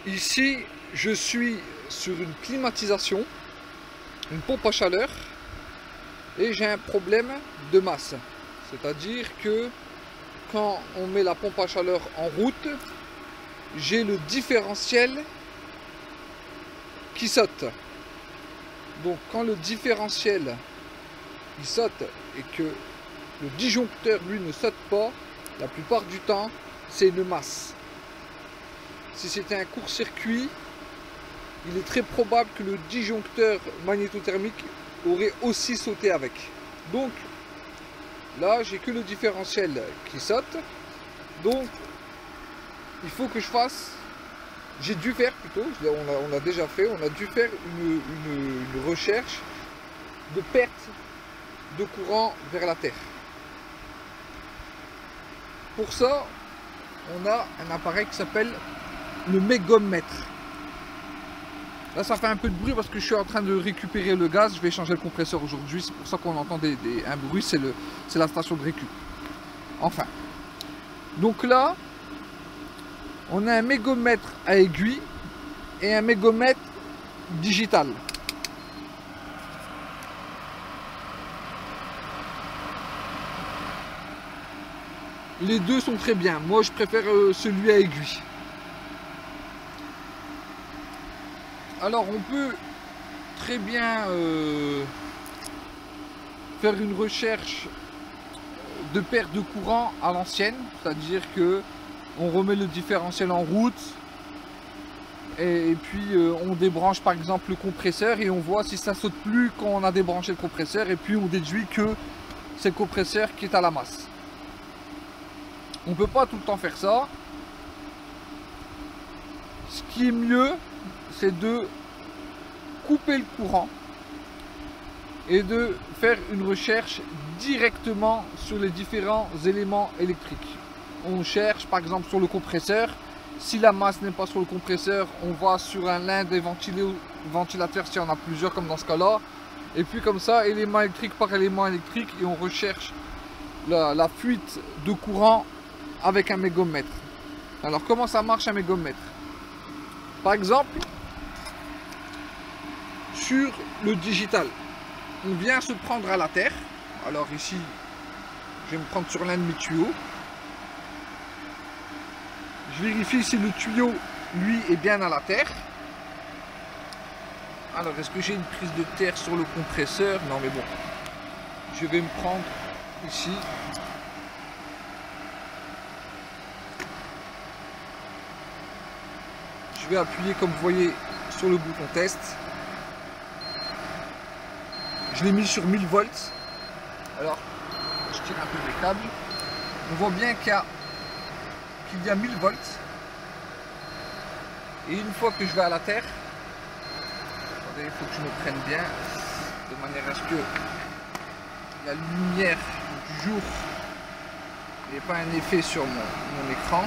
Ici, je suis sur une climatisation, une pompe à chaleur, et j'ai un problème de masse. C'est-à-dire que quand on met la pompe à chaleur en route, j'ai le différentiel qui saute. Donc quand le différentiel il saute et que le disjoncteur lui ne saute pas, la plupart du temps c'est une masse. Si c'était un court-circuit, il est très probable que le disjoncteur magnétothermique aurait aussi sauté avec. Donc là j'ai que le différentiel qui saute. Donc il faut que je fasse, j'ai dû faire plutôt, on a déjà fait, on a dû faire une recherche de perte de courant vers la Terre. Pour ça, on a un appareil qui s'appelle le mégomètre. Là, ça fait un peu de bruit parce que je suis en train de récupérer le gaz. Je vais changer le compresseur aujourd'hui. C'est pour ça qu'on entend un bruit. C'est la station de récup. Enfin. Donc là, on a un mégomètre à aiguille et un mégomètre digital. Les deux sont très bien. Moi, je préfère celui à aiguille. Alors, on peut très bien faire une recherche de perte de courant à l'ancienne. C'est-à-dire que on remet le différentiel en route et puis on débranche par exemple le compresseur et on voit si ça saute plus quand on a débranché le compresseur, et puis on déduit que c'est le compresseur qui est à la masse. On peut pas tout le temps faire ça. Ce qui est mieux, c'est de couper le courant et de faire une recherche directement sur les différents éléments électriques. On cherche par exemple sur le compresseur. Si la masse n'est pas sur le compresseur, on va sur l'un des ventilateurs s'il y en a plusieurs, comme dans ce cas là, et puis comme ça, élément électrique par élément électrique, et on recherche la fuite de courant avec un mégomètre. Alors comment ça marche un mégomètre? Par exemple, sur le digital, on vient se prendre à la terre. Alors ici, je vais me prendre sur l'un de mes tuyaux. Je vérifie si le tuyau, lui, est bien à la terre. Alors, est-ce que j'ai une prise de terre sur le compresseur? Non, mais bon. Je vais me prendre ici. Je vais appuyer, comme vous voyez, sur le bouton test. Je l'ai mis sur 1000 volts. Alors, je tire un peu les câbles. On voit bien qu'il y a 1000 volts. Et une fois que je vais à la terre, attendez, il faut que je me prenne bien, de manière à ce que la lumière du jour n'ait pas un effet sur mon écran.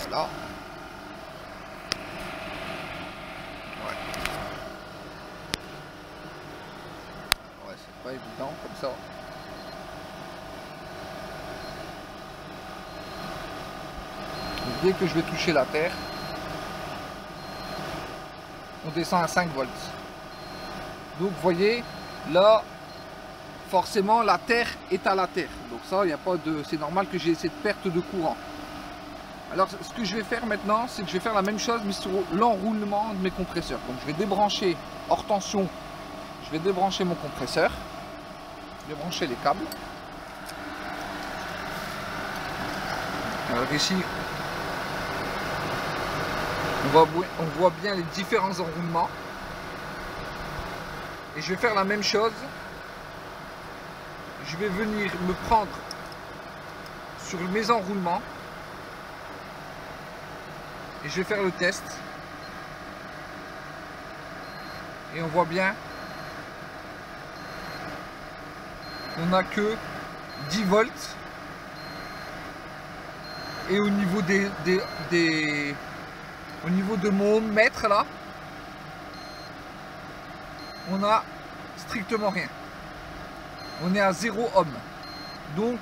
Voilà. Ouais. Ouais, c'est pas évident comme ça. Dès que je vais toucher la terre, on descend à 5 volts. Donc vous voyez, là, forcément la terre est à la terre. Donc ça, il n'y a pas de. C'est normal que j'ai cette perte de courant. Alors ce que je vais faire maintenant, c'est que je vais faire la même chose mais sur l'enroulement de mes compresseurs. Donc je vais débrancher hors tension, je vais débrancher mon compresseur, débrancher les câbles. Alors ici, on voit bien les différents enroulements. Et je vais faire la même chose. Je vais venir me prendre sur mes enroulements. Et je vais faire le test. Et on voit bien. On n'a que 10 volts. Et au niveau au niveau de mon ohmmètre là, on a strictement rien. On est à 0 ohm. Donc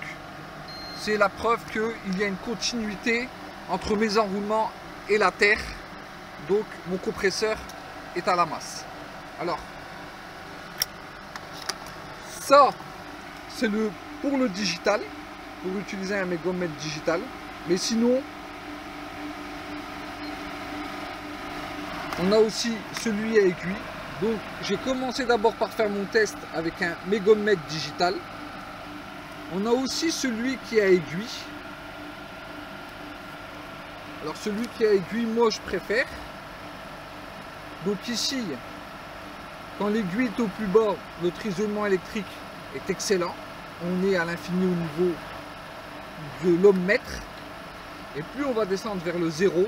c'est la preuve qu'il y a une continuité entre mes enroulements et la terre. Donc mon compresseur est à la masse. Alors ça c'est pour le digital, pour utiliser un mégomètre digital. Mais sinon on a aussi celui à aiguille. Donc j'ai commencé d'abord par faire mon test avec un mégomètre digital. On a aussi celui qui est à aiguille. Alors celui qui est à aiguille, moi je préfère. Donc ici, quand l'aiguille est au plus bas, notre isolement électrique est excellent. On est à l'infini au niveau de l'ohmmètre. Et plus on va descendre vers le zéro,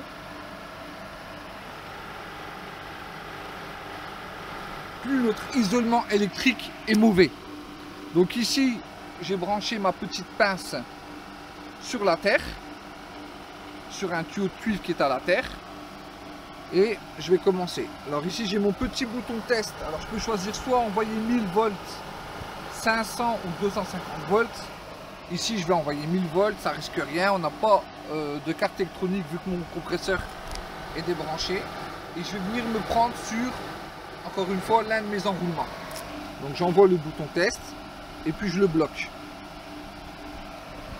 plus notre isolement électrique est mauvais. Donc ici, j'ai branché ma petite pince sur la terre, sur un tuyau de cuivre qui est à la terre, et je vais commencer. Alors ici, j'ai mon petit bouton test. Alors je peux choisir soit envoyer 1000 volts, 500 ou 250 volts. Ici, je vais envoyer 1000 volts, ça risque rien. On n'a pas de carte électronique vu que mon compresseur est débranché. Et je vais venir me prendre sur, encore une fois, l'un de mes enroulements. Donc j'envoie le bouton test et puis je le bloque.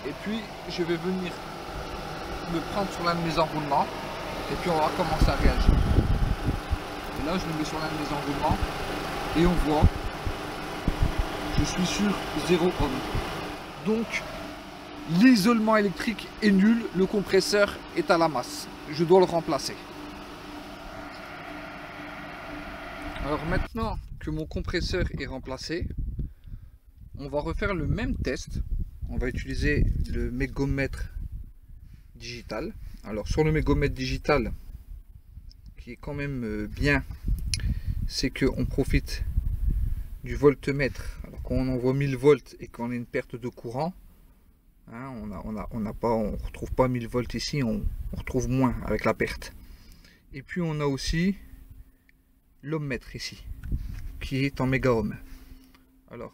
Et puis je vais venir me prendre sur l'un de mes enroulements et puis on va commencer à réagir. Et là je me mets sur l'un de mes enroulements et on voit, je suis sur 0 ohm. Donc l'isolement électrique est nul, le compresseur est à la masse. Je dois le remplacer. Alors maintenant que mon compresseur est remplacé, on va refaire le même test. On va utiliser le mégomètre digital. Alors sur le mégomètre digital, qui est quand même bien, c'est qu'on profite du voltmètre. Alors quand on envoie 1000 volts et qu'on a une perte de courant, hein, on retrouve pas 1000 volts ici, on retrouve moins avec la perte. Et puis on a aussi l'ohmmètre ici, qui est en méga ohm. Alors,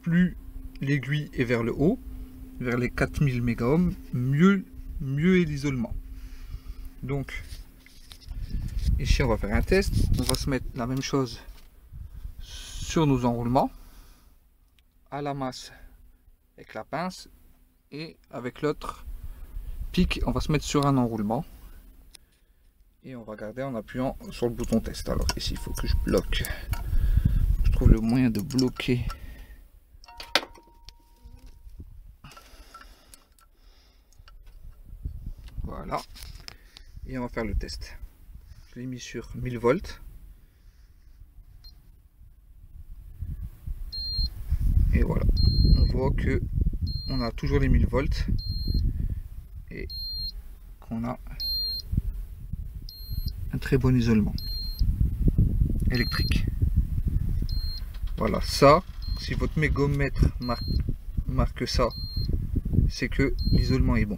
plus l'aiguille est vers le haut, vers les 4000 méga ohms, mieux est l'isolement. Donc, ici on va faire un test. On va se mettre la même chose sur nos enroulements, à la masse avec la pince, et avec l'autre pic, on va se mettre sur un enroulement. Et on va regarder en appuyant sur le bouton test. Alors ici il faut que je bloque. Je trouve le moyen de bloquer. Voilà. Et on va faire le test. Je l'ai mis sur 1000 volts. Et voilà. On voit que on a toujours les 1000 volts. Et qu'on a un très bon isolement électrique. Voilà, ça, si votre mégomètre marque ça, c'est que l'isolement est bon.